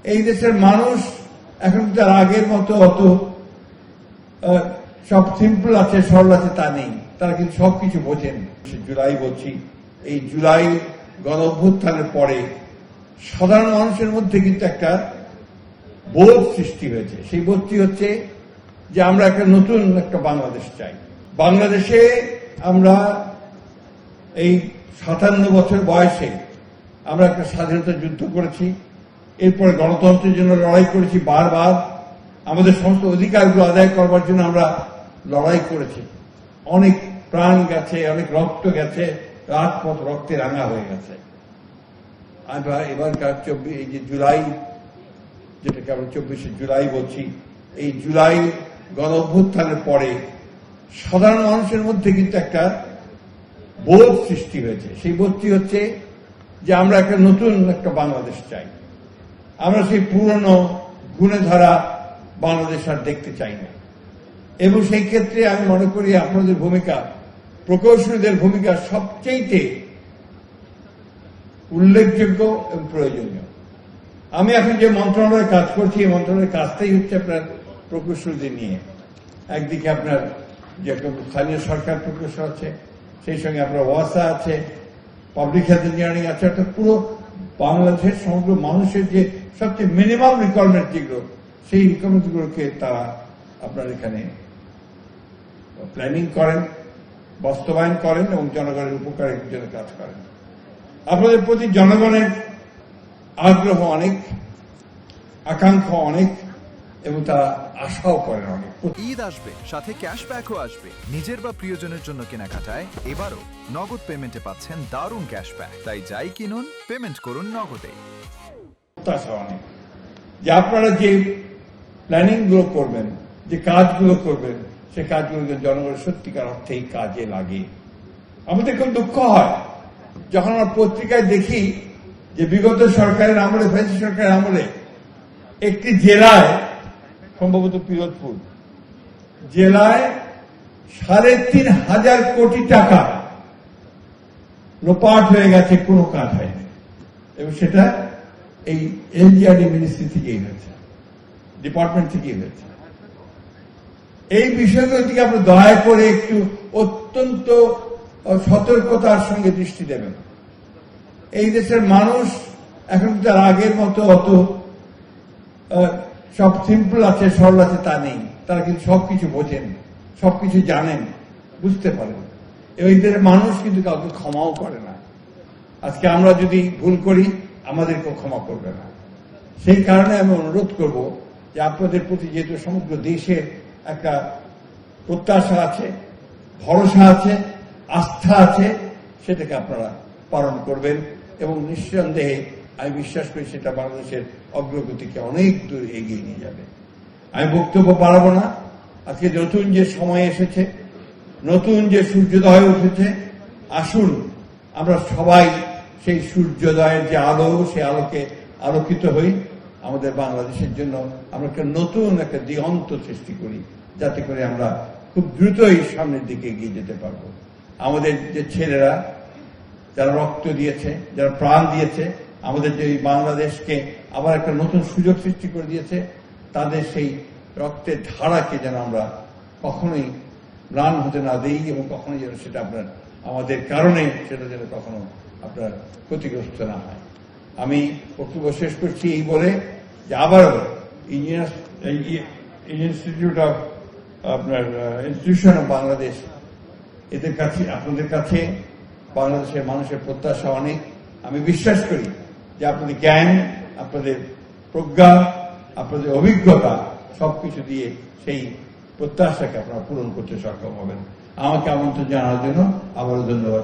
এই দেশের মানুষ এখন তার আগের মতো অত সব সিম্পল আছে, সরল আছে তা নেই। তারা কিন্তু সবকিছু বোঝেন। জুলাই বলছি, এই জুলাই গণ অভ্যুত্থানের পরে সাধারণ মানুষের মধ্যে কিন্তু একটা বোধ সৃষ্টি হয়েছে। সেই বোধটি হচ্ছে যে আমরা একটা নতুন একটা বাংলাদেশ চাই। বাংলাদেশে আমরা এই 57 বছর বয়সে আমরা একটা স্বাধীনতা যুদ্ধ করেছি, এরপরে গণতন্ত্রের জন্য লড়াই করেছি বারবার, আমাদের সমস্ত অধিকারগুলো আদায় করবার জন্য আমরা লড়াই করেছি। অনেক প্রাণ গেছে, অনেক রক্ত গেছে, রাজপথ রক্তে রাঙা হয়ে গেছে। এবারকার এই যে জুলাই, যেটাকে আমরা 24শে জুলাই বলছি, এই জুলাই গণ অভ্যুত্থানের পরে সাধারণ মানুষের মধ্যে কিন্তু একটা বোধ সৃষ্টি হয়েছে। সেই বোধটি হচ্ছে যে আমরা একটা নতুন একটা বাংলাদেশ চাই। আমরা সেই পুরনো গুণে ধরা বাংলাদেশ আর দেখতে চাই না। এবং সেই ক্ষেত্রে আমি মনে করি আপনাদের ভূমিকা, প্রকৌশলীদের ভূমিকা সবচেয়ে উল্লেখযোগ্য এবং প্রয়োজনীয়। আমি এখন যে মন্ত্রণালয়ে কাজ করছি, এই মন্ত্রণালয়ের কাজটাই হচ্ছে আপনার প্রকৌশলীদের নিয়ে। একদিকে আপনার যে স্থানীয় সরকার প্রকৌশল আছে, সেই সঙ্গে আপনার ওয়াসা আছে, পাবলিক হেলথ ইঞ্জিনিয়ারিং আছে, অর্থাৎ পুরো বাংলাদেশের সমগ্র মানুষের যে সবচেয়ে মিনিমাম রিকোয়ারমেন্ট যেগুলো, সেই রিকোয়ারমেন্টগুলোকে তারা আপনার এখানে প্ল্যানিং করেন, বাস্তবায়ন করেন এবং জনগণের উপকারের জন্য কাজ করেন। আপনাদের প্রতি জনগণের আগ্রহ অনেক, আকাঙ্ক্ষা অনেক এবং তারা আশাও করেন অনেক। ঈদ আসবে, সাথে ক্যাশব্যাকও আসবে। নিজের বা প্রিয়জনের জন্য কেনাকাটায় এবারও নগদ পেমেন্টে পাচ্ছেন দারুণ ক্যাশব্যাক। তাই যাই কিনুন, পেমেন্ট করুন নগদে। প্রত্যাশা অনেক যে আপনারা যে প্ল্যানিং গুলো করবেন, যে কাজগুলো করবেন, সে কাজগুলো জনগণের সত্যিকার অর্থেই কাজে লাগে। আমাদের খুব দুঃখ হয় যখন আমরা পত্রিকায় দেখি যে বিগত সরকারের আমলে, ফ্যাসিস্ট সরকারের আমলে একটি জেলায়, সম্ভবত পিরোজপুর জেলায় 3,500 কোটি টাকা লোপাট হয়ে গেছে, কোনো কাজ হয়নি। এবং সেটা এই এনজিআরডি মিনিস্ট্রি থেকেই হয়েছে, ডিপার্টমেন্ট থেকেই হয়েছে। এই বিষয়গুলোর দিকে আপনি দয়া করে একটু অত্যন্ত সতর্কতার সঙ্গে দৃষ্টি দেবেন। এই দেশের মানুষ এখন তার আগের মতো অত সব সিম্পল আছে, সরল আছে তা নেই। তারা কিন্তু সবকিছু বোঝেন, সবকিছু জানেন, বুঝতে পারেন। এদের মানুষ কিন্তু কাউকে ক্ষমাও করে না। আজকে আমরা যদি ভুল করি, আমাদেরকেও ক্ষমা করবে না। সেই কারণে আমি অনুরোধ করব যে আপনাদের প্রতি যেহেতু সমগ্র দেশের একটা প্রত্যাশা আছে, ভরসা আছে, আস্থা আছে, সেটাকে আপনারা পালন করবেন এবং নিঃসন্দেহে আমি বিশ্বাস করি সেটা বাংলাদেশের অগ্রগতিকে অনেক দূর এগিয়ে নিয়ে যাবে। আমি বক্তব্য বাড়াবো না। আজকে নতুন যে সময় এসেছে, নতুন যে সূর্যোদয় উঠেছে, আসুন আমরা সবাই সেই সূর্যোদয়ের যে আলো, সেই আলোকে আলোকিত হই। আমাদের বাংলাদেশের জন্য আমরা একটা নতুন একটা দিগন্ত সৃষ্টি করি, যাতে করে আমরা খুব দ্রুতই সামনের দিকে এগিয়ে যেতে পারবো। আমাদের যে ছেলেরা যারা রক্ত দিয়েছে, যারা প্রাণ দিয়েছে, আমাদের যে বাংলাদেশকে আবার একটা নতুন সুযোগ সৃষ্টি করে দিয়েছে, তাদের সেই রক্তের ধারাকে যেন আমরা কখনোই ম্লান হতে না দিই এবং কখনোই যেন সেটা আপনার আমাদের কারণে সেটা যেন কখনো আপনার ক্ষতিগ্রস্ত না হয়। আমি বক্তব্য শেষ করছি এই বলে যে আবারও ইনস্টিটিউট অফ আপনার ইনস্টিটিউশন অফ বাংলাদেশ, এদের কাছে, আপনাদের কাছে বাংলাদেশের মানুষের প্রত্যাশা অনেক। আমি বিশ্বাস করি যে আপনাদের জ্ঞান, আপনাদের প্রজ্ঞা, আপনাদের অভিজ্ঞতা সবকিছু দিয়ে সেই প্রত্যাশাকে আপনারা পূরণ করতে সক্ষম হবেন। আমাকে আমন্ত্রণ জানার জন্য আবারও ধন্যবাদ।